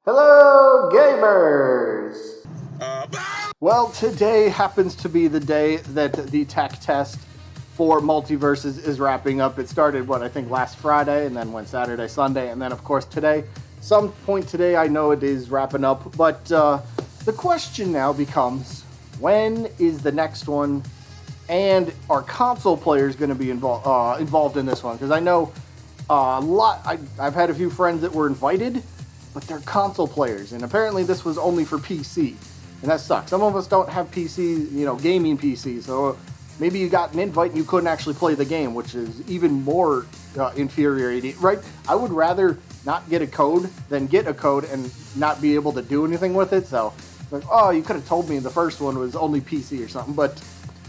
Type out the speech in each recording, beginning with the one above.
Hello, gamers! Well, today happens to be the day that the tech test for Multiversus is wrapping up. It started, I think last Friday, and then went Saturday, Sunday, and then, of course, today. Some point today, I know it is wrapping up, but the question now becomes, when is the next one, and are console players going to be involved in this one? Because I know I've had a few friends that were invited, but they're console players, and apparently this was only for PC, and that sucks. Some of us don't have PC, gaming PC, so maybe you got an invite and you couldn't actually play the game, which is even more infuriating, right? I would rather not get a code than get a code and not be able to do anything with it, so like, oh, you could have told me the first one was only PC or something. But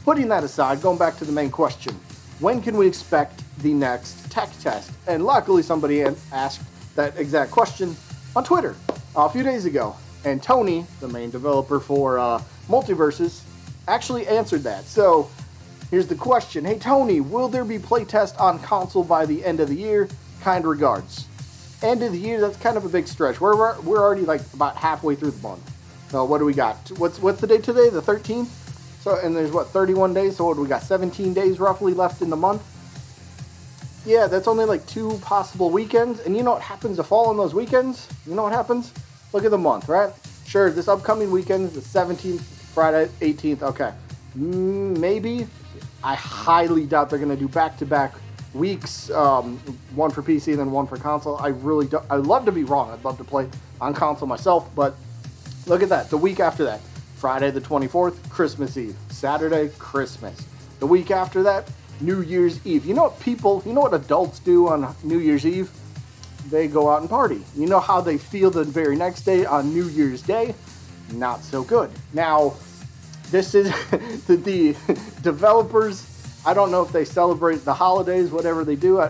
putting that aside, going back to the main question, when can we expect the next tech test? And luckily somebody asked that exact question on Twitter a few days ago, and Tony, the main developer for Multiversus, actually answered that. So here's the question: Hey Tony, will there be playtest on console by the end of the year? Kind regards. End of the year, that's kind of a big stretch. We're already like about halfway through the month. So what do we got? What's the date today? The 13th. So and there's 31 days. So what do we got? 17 days roughly left in the month. Yeah, that's only like 2 possible weekends. And you know what happens to fall on those weekends? You know what happens? Look at the month, right? Sure, this upcoming weekend is the 17th, Friday, 18th. Okay. Maybe. I highly doubt they're going to do back-to-back weeks. One for PC and then one for console. I really don't. I'd love to be wrong. I'd love to play on console myself. But look at that. The week after that, Friday the 24th, Christmas Eve. Saturday, Christmas. The week after that, New Year's Eve. You know what adults do on New Year's Eve? They go out and party. You know how they feel the very next day on New Year's Day? Not so good. Now, this is the developers. I don't know if they celebrate the holidays, whatever they do,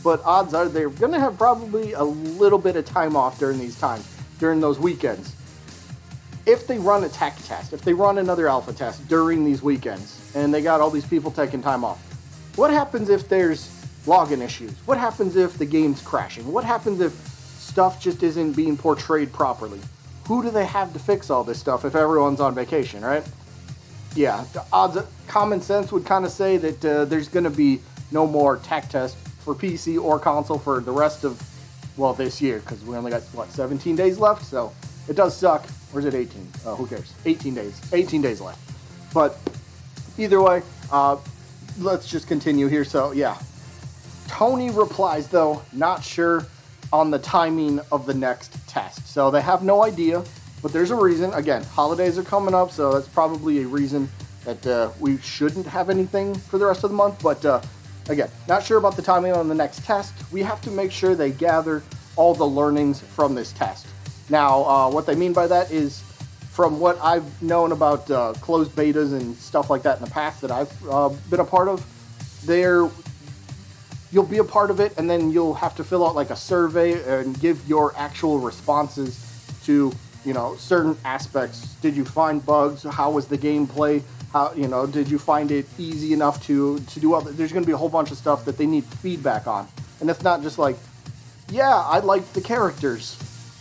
but odds are they're going to have probably a little bit of time off during these times, during those weekends. If they run a tech test, if they run another alpha test during these weekends, and they got all these people taking time off, what happens if there's login issues? What happens if the game's crashing? What happens if stuff just isn't being portrayed properly? Who do they have to fix all this stuff if everyone's on vacation, right? Yeah, the odds, common sense would kind of say that there's going to be no more tech test for PC or console for the rest of, this year, because we only got, 17 days left, so it does suck. Or is it 18? Who cares? 18 days. 18 days left. But either way, let's just continue here. So, yeah. Tony replies, though, not sure on the timing of the next test. So they have no idea, but there's a reason. Again, holidays are coming up, so that's probably a reason that we shouldn't have anything for the rest of the month. But, again, not sure about the timing on the next test. We have to make sure they gather all the learnings from this test. Now, what they mean by that is, from what I've known about closed betas and stuff like that in the past that I've been a part of, you'll be a part of it, and then you'll have to fill out like a survey and give your actual responses to, certain aspects. Did you find bugs? How was the gameplay? How, did you find it easy enough to do all that? There's going to be a whole bunch of stuff that they need feedback on. And it's not just like, yeah, I liked the characters.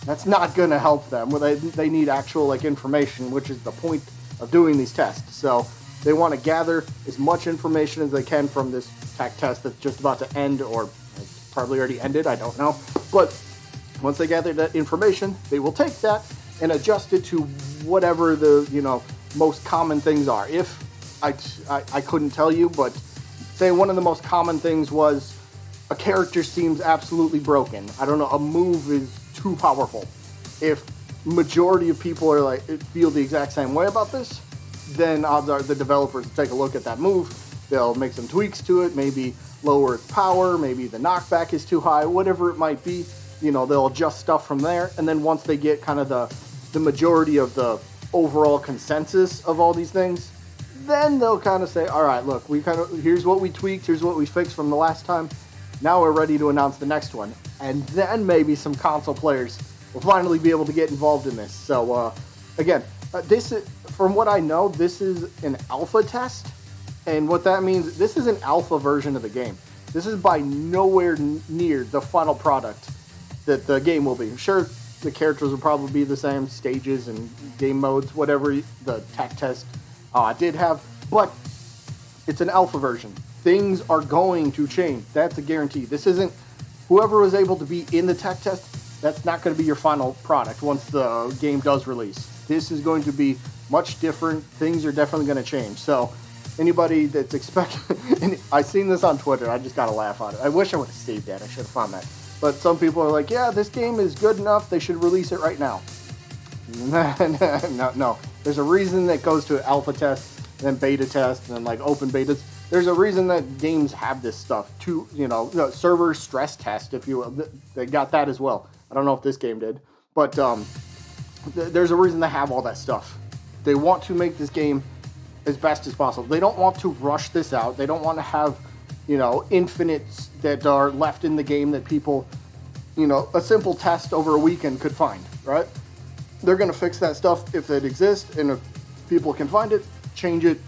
That's not going to help them. They need actual information, which is the point of doing these tests. So they want to gather as much information as they can from this tech test that's just about to end, or it's probably already ended, I don't know. But once they gather that information, they will take that and adjust it to whatever the most common things are. If I couldn't tell you, but say one of the most common things was a character seems absolutely broken. I don't know, a move is too powerful. If majority of people are feel the exact same way about this, then odds are the developers will take a look at that move. They'll make some tweaks to it, maybe lower its power, maybe the knockback is too high, whatever it might be. They'll adjust stuff from there, and then once they get kind of the majority of the overall consensus of all these things, then they'll kind of say, all right, look, here's what we tweaked, here's what we fixed from the last time. Now we're ready to announce the next one. And then maybe some console players will finally be able to get involved in this. So, again, this is, from what I know, this is an alpha test. And what that means, this is an alpha version of the game. This is by nowhere near the final product that the game will be. Sure, The characters will probably be the same, stages and game modes, whatever the tech test did have. But it's an alpha version. Things are going to change. That's a guarantee. This isn't whoever was able to be in the tech test. That's not going to be your final product once the game does release. This is going to be much different. Things are definitely going to change. So anybody that's expecting, and I seen this on Twitter, I just got to laugh on it. I wish I would have saved that. I should have found that. But some people are like, yeah, this game is good enough. They should release it right now. No. There's a reason that goes to alpha test, then beta test, and then like open betas. There's a reason that games have this stuff to, server stress test, if you will. They got that as well. I don't know if this game did, but there's a reason they have all that stuff. They want to make this game as best as possible. They don't want to rush this out. They don't want to have, infinites that are left in the game that people, a simple test over a weekend could find, right? They're going to fix that stuff if it exists, and if people can find it, change it,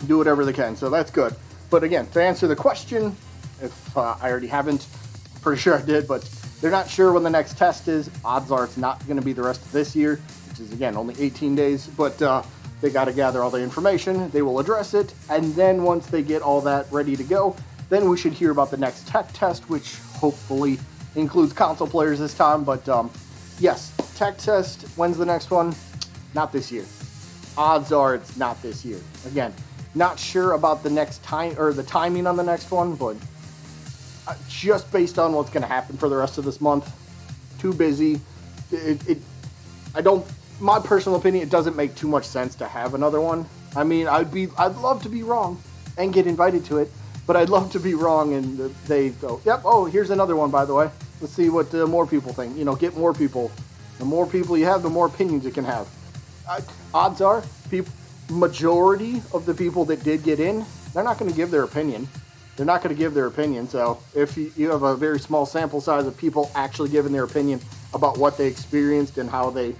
do whatever they can. So that's good. But again, to answer the question, if I already haven't, pretty sure I did, but they're not sure when the next test is. Odds are it's not going to be the rest of this year, which is, again, only 18 days. But they got to gather all the information. They will address it. And then once they get all that ready to go, then we should hear about the next tech test, which hopefully includes console players this time. But yes, tech test. When's the next one? Not this year. Odds are it's not this year. Again, not sure about the next time or the timing on the next one, but just based on what's going to happen for the rest of this month, too busy. My personal opinion, it doesn't make too much sense to have another one. I mean, I'd love to be wrong and get invited to it, but I'd love to be wrong and they go, yep, oh, here's another one, by the way. Let's see what more people think. Get more people. The more people you have, the more opinions you can have. Odds are, majority of the people that did get in, they're not going to give their opinion. They're not going to give their opinion. So if you have a very small sample size of people actually giving their opinion about what they experienced and how they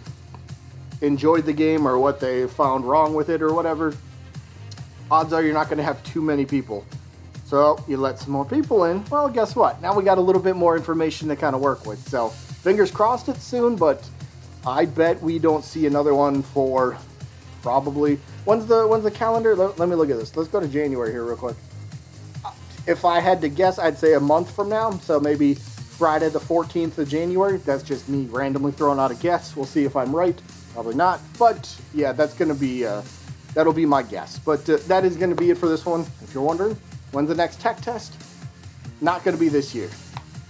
enjoyed the game or what they found wrong with it or whatever, odds are you're not going to have too many people. So you let some more people in. Well, guess what? Now we got a little bit more information to kind of work with. So fingers crossed it's soon, but I bet we don't see another one for probably... When's the calendar? Let me look at this. Let's go to January here real quick. If I had to guess, I'd say a month from now. So maybe Friday the 14th of January. That's just me randomly throwing out a guess. We'll see if I'm right. Probably not. But yeah, that's going to be... that'll be my guess. But that is going to be it for this one. If you're wondering, when's the next tech test? Not going to be this year.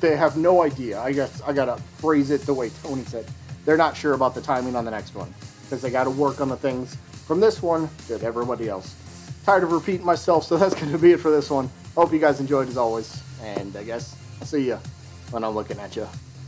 They have no idea. I guess I got to phrase it the way Tony said. They're not sure about the timing on the next one because they got to work on the things from this one that everybody else. Tired of repeating myself, so that's going to be it for this one. Hope you guys enjoyed as always, and I guess I'll see you when I'm looking at you.